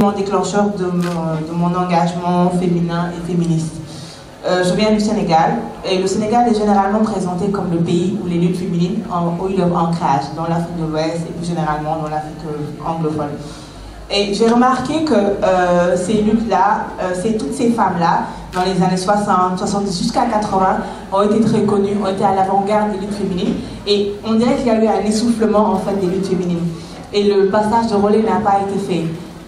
l'élément déclencheur de mon engagement féminin et féministe. Je viens du Sénégal, et le Sénégal est généralement présenté comme le pays où les luttes féminines ont eu leur ancrage, dans l'Afrique de l'Ouest et plus généralement dans l'Afrique anglophone. Et j'ai remarqué que ces luttes-là, toutes ces femmes-là, dans les années 60, 70 jusqu'à 80, ont été très connues, ont été à l'avant-garde des luttes féminines, et on dirait qu'il y a eu un essoufflement en fait des luttes féminines. Et le passage de relais n'a pas été fait.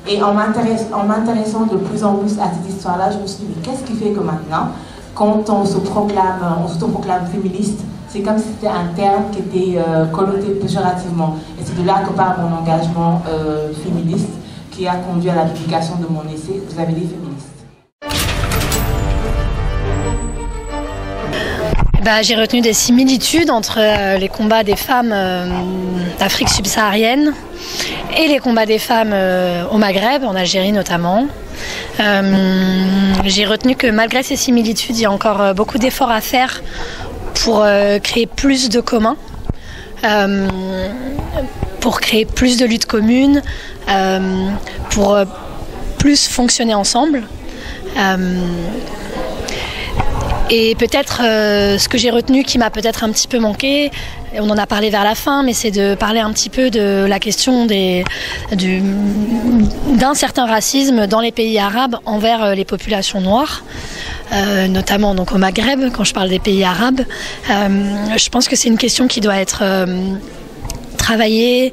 Et en m'intéressant de plus en plus à cette histoire-là, je me suis dit, mais qu'est-ce qui fait que maintenant, quand on s'autoproclame féministe, c'est comme si c'était un terme qui était connoté péjorativement. Et c'est de là que part mon engagement féministe, qui a conduit à la publication de mon essai « Vous avez des féministes ». J'ai retenu des similitudes entre les combats des femmes d'Afrique subsaharienne et les combats des femmes au Maghreb, en Algérie notamment. J'ai retenu que malgré ces similitudes, il y a encore beaucoup d'efforts à faire pour créer plus de communs, pour créer plus de luttes communes, pour plus fonctionner ensemble. Et peut-être ce que j'ai retenu qui m'a peut-être un petit peu manqué, on en a parlé vers la fin, mais c'est de parler un petit peu de la question d'un certain racisme dans les pays arabes envers les populations noires, notamment donc au Maghreb, quand je parle des pays arabes. Je pense que c'est une question qui doit être travaillée,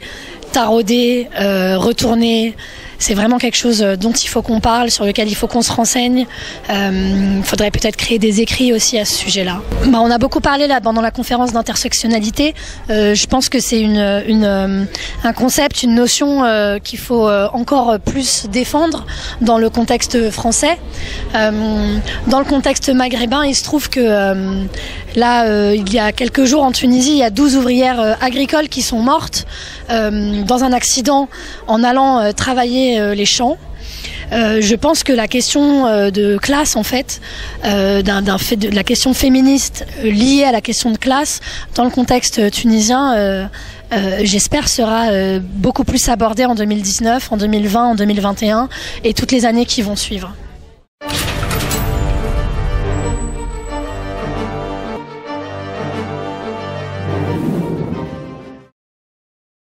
taraudée, retournée. C'est vraiment quelque chose dont il faut qu'on parle, sur lequel il faut qu'on se renseigne. Il faudrait peut-être créer des écrits aussi à ce sujet-là. On a beaucoup parlé là pendant la conférence d'intersectionnalité. Je pense que c'est un concept, une notion qu'il faut encore plus défendre dans le contexte français. Dans le contexte maghrébin, il se trouve que il y a quelques jours en Tunisie, il y a 12 ouvrières agricoles qui sont mortes dans un accident en allant travailler les champs. Je pense que la question de classe, en fait, de la question féministe liée à la question de classe, dans le contexte tunisien, j'espère sera beaucoup plus abordée en 2019, en 2020, en 2021 et toutes les années qui vont suivre.